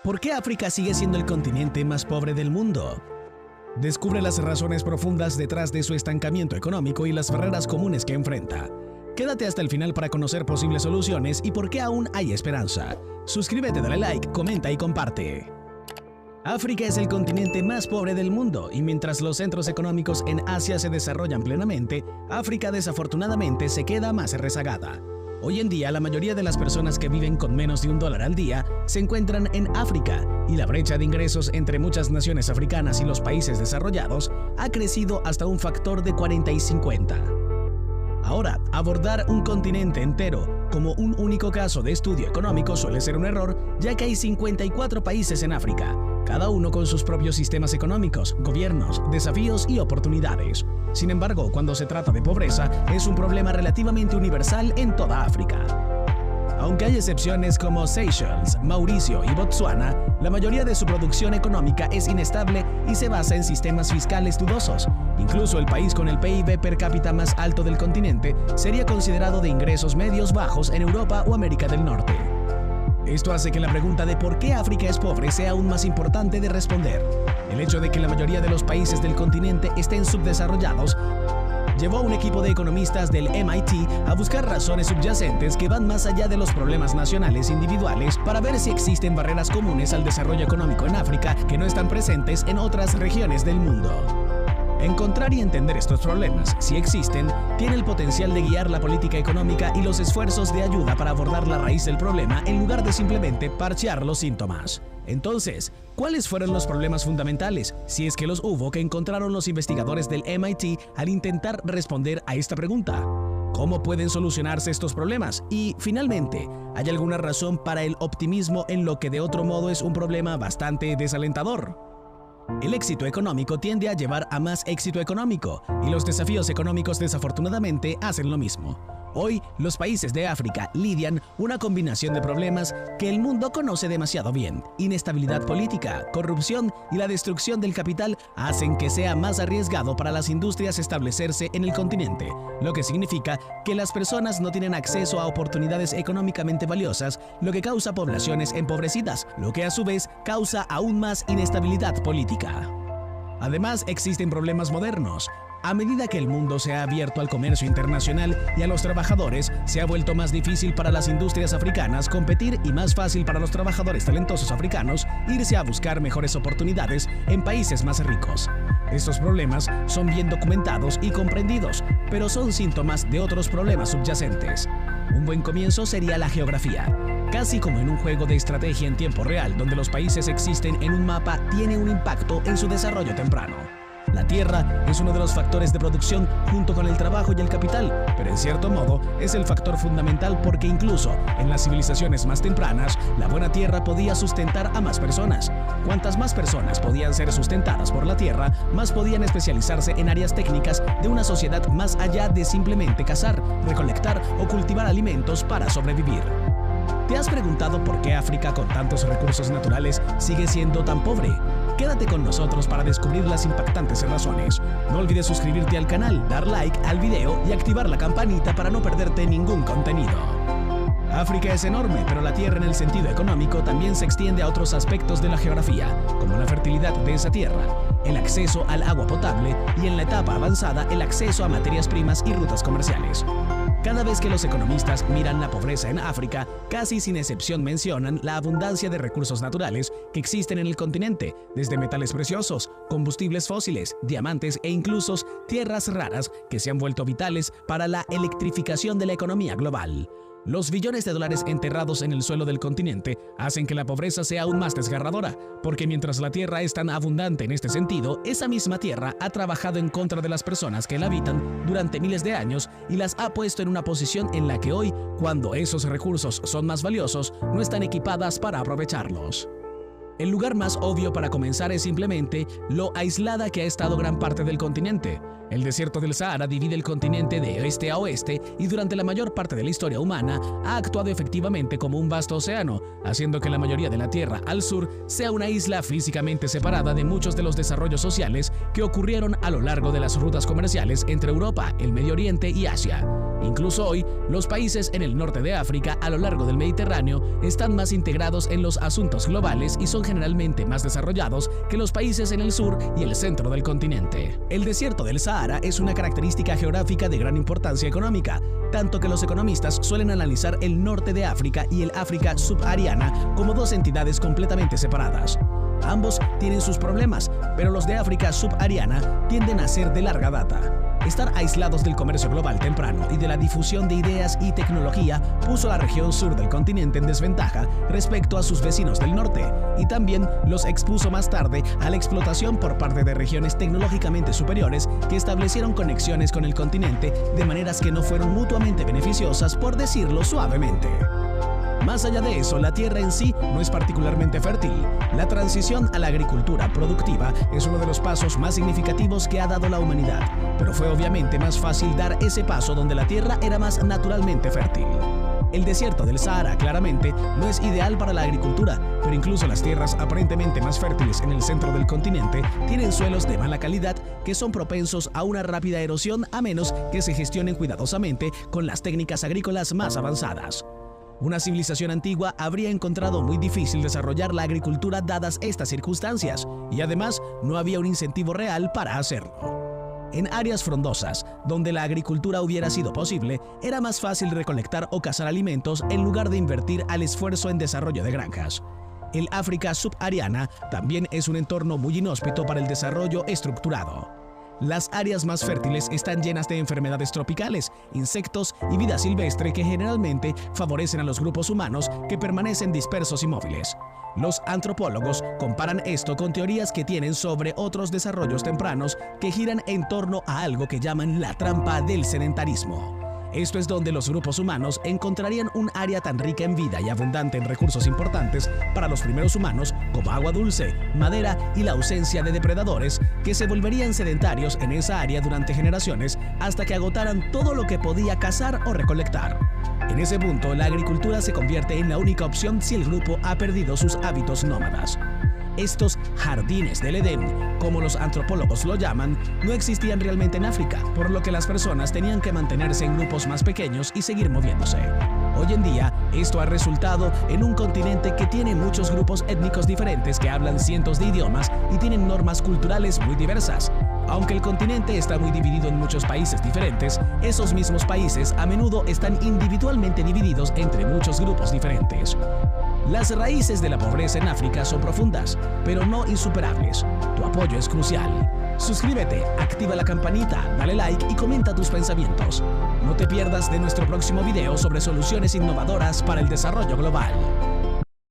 ¿Por qué África sigue siendo el continente más pobre del mundo? Descubre las razones profundas detrás de su estancamiento económico y las barreras comunes que enfrenta. Quédate hasta el final para conocer posibles soluciones y por qué aún hay esperanza. Suscríbete, dale like, comenta y comparte. África es el continente más pobre del mundo y mientras los centros económicos en Asia se desarrollan plenamente, África desafortunadamente se queda más rezagada. Hoy en día, la mayoría de las personas que viven con menos de $1 al día se encuentran en África y la brecha de ingresos entre muchas naciones africanas y los países desarrollados ha crecido hasta un factor de 40 y 50. Ahora, abordar un continente entero como un único caso de estudio económico suele ser un error, ya que hay 54 países en África, cada uno con sus propios sistemas económicos, gobiernos, desafíos y oportunidades. Sin embargo, cuando se trata de pobreza, es un problema relativamente universal en toda África. Aunque hay excepciones como Seychelles, Mauricio y Botsuana, la mayoría de su producción económica es inestable y se basa en sistemas fiscales dudosos. Incluso el país con el PIB per cápita más alto del continente sería considerado de ingresos medios bajos en Europa o América del Norte. Esto hace que la pregunta de por qué África es pobre sea aún más importante de responder. El hecho de que la mayoría de los países del continente estén subdesarrollados llevó a un equipo de economistas del MIT a buscar razones subyacentes que van más allá de los problemas nacionales individuales para ver si existen barreras comunes al desarrollo económico en África que no están presentes en otras regiones del mundo. Encontrar y entender estos problemas, si existen, tiene el potencial de guiar la política económica y los esfuerzos de ayuda para abordar la raíz del problema en lugar de simplemente parchear los síntomas. Entonces, ¿cuáles fueron los problemas fundamentales, si es que los hubo, que encontraron los investigadores del MIT al intentar responder a esta pregunta? ¿Cómo pueden solucionarse estos problemas? Y, finalmente, ¿hay alguna razón para el optimismo en lo que de otro modo es un problema bastante desalentador? El éxito económico tiende a llevar a más éxito económico, y los desafíos económicos desafortunadamente hacen lo mismo. Hoy, los países de África lidian una combinación de problemas que el mundo conoce demasiado bien. Inestabilidad política, corrupción y la destrucción del capital hacen que sea más arriesgado para las industrias establecerse en el continente, lo que significa que las personas no tienen acceso a oportunidades económicamente valiosas, lo que causa poblaciones empobrecidas, lo que a su vez causa aún más inestabilidad política. Además, existen problemas modernos. A medida que el mundo se ha abierto al comercio internacional y a los trabajadores, se ha vuelto más difícil para las industrias africanas competir y más fácil para los trabajadores talentosos africanos irse a buscar mejores oportunidades en países más ricos. Estos problemas son bien documentados y comprendidos, pero son síntomas de otros problemas subyacentes. Un buen comienzo sería la geografía. Casi como en un juego de estrategia en tiempo real, donde los países existen en un mapa, tiene un impacto en su desarrollo temprano. La tierra es uno de los factores de producción junto con el trabajo y el capital, pero en cierto modo es el factor fundamental porque incluso en las civilizaciones más tempranas, la buena tierra podía sustentar a más personas. Cuantas más personas podían ser sustentadas por la tierra, más podían especializarse en áreas técnicas de una sociedad más allá de simplemente cazar, recolectar o cultivar alimentos para sobrevivir. ¿Te has preguntado por qué África, con tantos recursos naturales, sigue siendo tan pobre? Quédate con nosotros para descubrir las impactantes razones. No olvides suscribirte al canal, dar like al video y activar la campanita para no perderte ningún contenido. África es enorme, pero la tierra en el sentido económico también se extiende a otros aspectos de la geografía, como la fertilidad de esa tierra, el acceso al agua potable y en la etapa avanzada el acceso a materias primas y rutas comerciales. Cada vez que los economistas miran la pobreza en África, casi sin excepción mencionan la abundancia de recursos naturales que existen en el continente, desde metales preciosos, combustibles fósiles, diamantes e incluso tierras raras que se han vuelto vitales para la electrificación de la economía global. Los billones de dólares enterrados en el suelo del continente hacen que la pobreza sea aún más desgarradora, porque mientras la tierra es tan abundante en este sentido, esa misma tierra ha trabajado en contra de las personas que la habitan durante miles de años y las ha puesto en una posición en la que hoy, cuando esos recursos son más valiosos, no están equipadas para aprovecharlos. El lugar más obvio para comenzar es simplemente lo aislada que ha estado gran parte del continente. El desierto del Sahara divide el continente de oeste a oeste y durante la mayor parte de la historia humana ha actuado efectivamente como un vasto océano, haciendo que la mayoría de la Tierra al sur sea una isla físicamente separada de muchos de los desarrollos sociales que ocurrieron a lo largo de las rutas comerciales entre Europa, el Medio Oriente y Asia. Incluso hoy, los países en el norte de África, a lo largo del Mediterráneo, están más integrados en los asuntos globales y son generalmente más desarrollados que los países en el sur y el centro del continente. El desierto del Sahara es una característica geográfica de gran importancia económica, tanto que los economistas suelen analizar el norte de África y el África subsahariana como dos entidades completamente separadas. Ambos tienen sus problemas, pero los de África subsahariana tienden a ser de larga data. Estar aislados del comercio global temprano y de la difusión de ideas y tecnología puso a la región sur del continente en desventaja respecto a sus vecinos del norte, y también los expuso más tarde a la explotación por parte de regiones tecnológicamente superiores que establecieron conexiones con el continente de maneras que no fueron mutuamente beneficiosas, por decirlo suavemente. Más allá de eso, la tierra en sí no es particularmente fértil. La transición a la agricultura productiva es uno de los pasos más significativos que ha dado la humanidad, pero fue obviamente más fácil dar ese paso donde la tierra era más naturalmente fértil. El desierto del Sahara claramente no es ideal para la agricultura, pero incluso las tierras aparentemente más fértiles en el centro del continente tienen suelos de mala calidad que son propensos a una rápida erosión a menos que se gestionen cuidadosamente con las técnicas agrícolas más avanzadas. Una civilización antigua habría encontrado muy difícil desarrollar la agricultura dadas estas circunstancias, y además no había un incentivo real para hacerlo. En áreas frondosas, donde la agricultura hubiera sido posible, era más fácil recolectar o cazar alimentos en lugar de invertir al esfuerzo en desarrollo de granjas. El África subsahariana también es un entorno muy inhóspito para el desarrollo estructurado. Las áreas más fértiles están llenas de enfermedades tropicales, insectos y vida silvestre que generalmente favorecen a los grupos humanos que permanecen dispersos y móviles. Los antropólogos comparan esto con teorías que tienen sobre otros desarrollos tempranos que giran en torno a algo que llaman la trampa del sedentarismo. Esto es donde los grupos humanos encontrarían un área tan rica en vida y abundante en recursos importantes para los primeros humanos como agua dulce, madera y la ausencia de depredadores, que se volverían sedentarios en esa área durante generaciones hasta que agotaran todo lo que podía cazar o recolectar. En ese punto, la agricultura se convierte en la única opción si el grupo ha perdido sus hábitos nómadas. Estos jardines del Edén, como los antropólogos lo llaman, no existían realmente en África, por lo que las personas tenían que mantenerse en grupos más pequeños y seguir moviéndose. Hoy en día, esto ha resultado en un continente que tiene muchos grupos étnicos diferentes que hablan cientos de idiomas y tienen normas culturales muy diversas. Aunque el continente está muy dividido en muchos países diferentes, esos mismos países a menudo están individualmente divididos entre muchos grupos diferentes. Las raíces de la pobreza en África son profundas, pero no insuperables. Tu apoyo es crucial. Suscríbete, activa la campanita, dale like y comenta tus pensamientos. No te pierdas de nuestro próximo video sobre soluciones innovadoras para el desarrollo global.